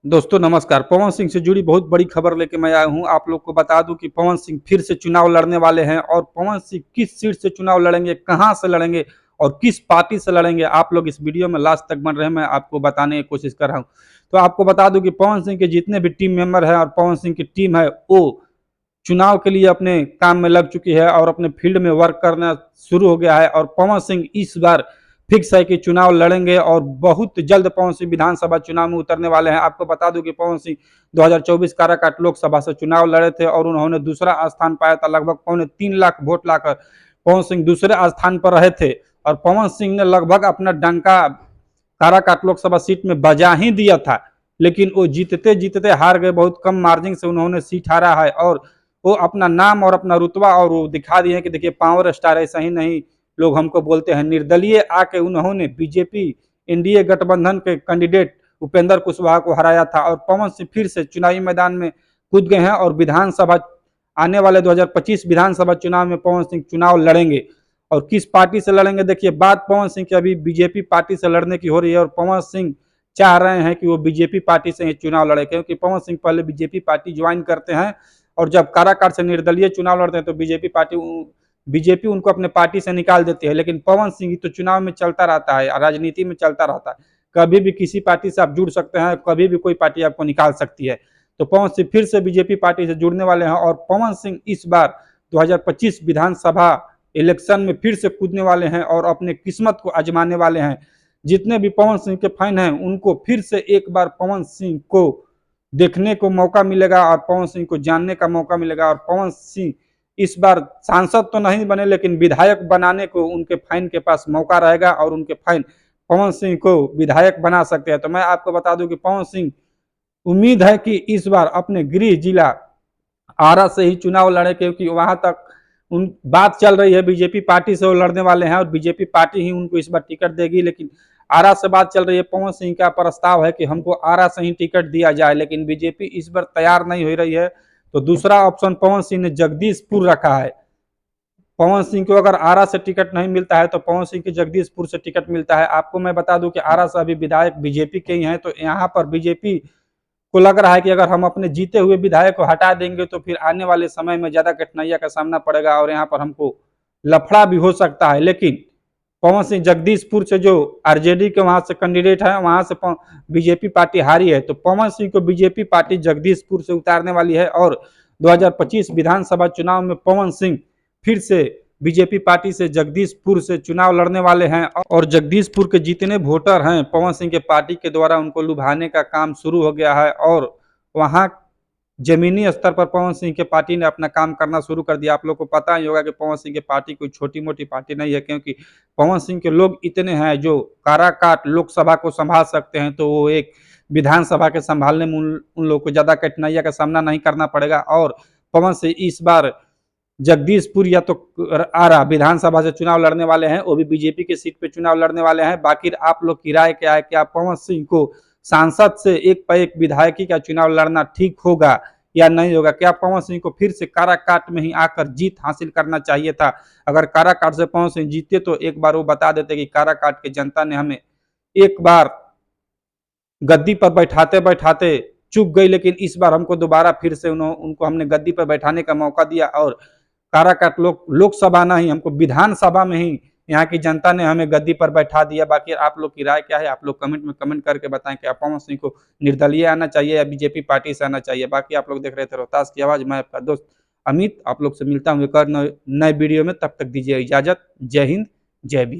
दोस्तों नमस्कार। पवन सिंह से जुड़ी बहुत बड़ी खबर लेके मैं आया हूं। आप लोग को बता दूं कि पवन सिंह फिर से चुनाव लड़ने वाले हैं और पवन सिंह किस सीट से चुनाव लड़ेंगे, कहां से लड़ेंगे और किस पार्टी से लड़ेंगे, आप लोग इस वीडियो में लास्ट तक बन रहे हैं। मैं आपको बताने की कोशिश कर रहा हूं। तो आपको बता दूं कि पवन सिंह के जितने भी टीम मेंबर हैं और पवन सिंह की टीम है, वो चुनाव के लिए अपने काम में लग चुकी है और अपने फील्ड में वर्क करना शुरू हो गया है। और पवन सिंह इस बार फिक्स है कि चुनाव लड़ेंगे और बहुत जल्द पवन सिंह विधानसभा चुनाव में उतरने वाले हैं। आपको बता दूं कि पवन सिंह 2024 काराकाट लोकसभा से चुनाव लड़े थे और उन्होंने दूसरा स्थान पाया था। लगभग 3.25 लाख वोट लाकर पवन सिंह दूसरे स्थान पर रहे थे और पवन सिंह ने लगभग अपना डंका काराकाट लोकसभा सीट में बजा ही दिया था, लेकिन वो जीतते जीतते हार गए। बहुत कम मार्जिन से उन्होंने सीट हारा है और वो अपना नाम और अपना रुतबा और वो दिखा दिए कि देखिए पावर स्टार, ऐसा ही नहीं लोग हमको बोलते हैं। निर्दलीय आके उन्होंने बीजेपी एनडीए गठबंधन के कैंडिडेट उपेंद्र कुशवाहा को हराया था और पवन सिंह फिर से चुनावी मैदान में कूद गए हैं और विधानसभा आने वाले 2025 विधानसभा चुनाव में पवन सिंह चुनाव लड़ेंगे। और किस पार्टी से लड़ेंगे, देखिए बात पवन सिंह की अभी बीजेपी पार्टी से लड़ने की हो रही है और पवन सिंह चाह रहे हैं कि वो बीजेपी पार्टी से ही चुनाव लड़े, क्योंकि पवन सिंह पहले बीजेपी पार्टी ज्वाइन करते हैं और जब काराकाट से निर्दलीय चुनाव लड़ते हैं तो बीजेपी उनको अपने पार्टी से निकाल देती है। लेकिन पवन सिंह तो चुनाव में चलता रहता है, राजनीति में चलता रहता है, कभी भी किसी पार्टी से आप जुड़ सकते हैं, कभी भी कोई पार्टी आपको निकाल सकती है। तो पवन सिंह फिर से बीजेपी पार्टी से जुड़ने वाले हैं और पवन सिंह इस बार 2025 विधानसभा इलेक्शन में फिर से कूदने वाले हैं और अपने किस्मत को आजमाने वाले हैं। जितने भी पवन सिंह के फैन हैं उनको फिर से एक बार पवन सिंह को देखने को मौका मिलेगा और पवन सिंह को जानने का मौका मिलेगा। और पवन सिंह इस बार सांसद तो नहीं बने, लेकिन विधायक बनाने को उनके फैन के पास मौका रहेगा और उनके फैन पवन सिंह को विधायक बना सकते हैं। तो मैं आपको बता दूं कि पवन सिंह उम्मीद है कि इस बार अपने गृह जिला आरा से ही चुनाव लड़े, क्योंकि वहां तक उन बात चल रही है बीजेपी पार्टी से वो लड़ने वाले हैं और बीजेपी पार्टी ही उनको इस बार टिकट देगी। लेकिन आरा से बात चल रही है, पवन सिंह का प्रस्ताव है कि हमको आरा से ही टिकट दिया जाए, लेकिन बीजेपी इस बार तैयार नहीं हो रही है। तो दूसरा ऑप्शन पवन सिंह ने जगदीशपुर रखा है। पवन सिंह को अगर आरा से टिकट नहीं मिलता है तो पवन सिंह के जगदीशपुर से टिकट मिलता है। आपको मैं बता दूं कि आरा से अभी विधायक बीजेपी के ही हैं, तो यहाँ पर बीजेपी को लग रहा है कि अगर हम अपने जीते हुए विधायक को हटा देंगे तो फिर आने वाले समय में ज्यादा कठिनाइयों का सामना पड़ेगा और यहाँ पर हमको लफड़ा भी हो सकता है। लेकिन पवन सिंह जगदीशपुर से जो आरजेडी के वहां से कैंडिडेट है, वहां से बीजेपी पार्टी हारी है, तो पवन सिंह को बीजेपी पार्टी जगदीशपुर से उतारने वाली है और 2025 विधानसभा चुनाव में पवन सिंह फिर से बीजेपी पार्टी से जगदीशपुर से चुनाव लड़ने वाले हैं। और जगदीशपुर के जितने वोटर हैं पवन सिंह के पार्टी के द्वारा उनको लुभाने का काम शुरू हो गया है और वहां जमीनी स्तर पर पवन सिंह के पार्टी ने अपना काम करना शुरू कर दिया। आप लोग को पता ही होगा कि पवन सिंह की पार्टी कोई छोटी मोटी पार्टी नहीं है, क्योंकि पवन सिंह के लोग इतने हैं जो काराकाट लोकसभा को संभाल सकते हैं, तो वो एक विधानसभा के संभालने में उन लोगों को ज्यादा कठिनाइयों का सामना नहीं करना पड़ेगा। और पवन सिंह इस बार जगदीशपुर या तो आरा विधानसभा से चुनाव लड़ने वाले हैं, वो भी बीजेपी के सीट पे चुनाव लड़ने वाले हैं। बाकी आप लोग की राय क्या है, क्या पवन सिंह को सांसद से एक पर एक विधायकी का चुनाव लड़ना ठीक होगा या नहीं होगा? क्या पवन सिंह को फिर से काराकाट में ही आकर जीत हासिल करना चाहिए था? अगर काराकाट से पवन सिंह जीते तो एक बार वो बता देते कि काराकाट की जनता ने हमें एक बार गद्दी पर बैठाते बैठाते चूक गई, लेकिन इस बार हमको दोबारा फिर से उनको हमने गद्दी पर बैठाने का मौका दिया और काराकाट लोकसभा नहीं, हमको विधानसभा में ही यहाँ की जनता ने हमें गद्दी पर बैठा दिया। बाकी आप लोग की राय क्या है, आप लोग कमेंट में कमेंट करके बताएं कि पवन सिंह को निर्दलीय आना चाहिए या बीजेपी पार्टी से आना चाहिए। बाकी आप लोग देख रहे थे रोहतास की आवाज, मैं आपका दोस्त अमित। आप लोग से मिलता हूँ एक और नए वीडियो में, तब तक दीजिए इजाजत। जय हिंद, जय बिहार।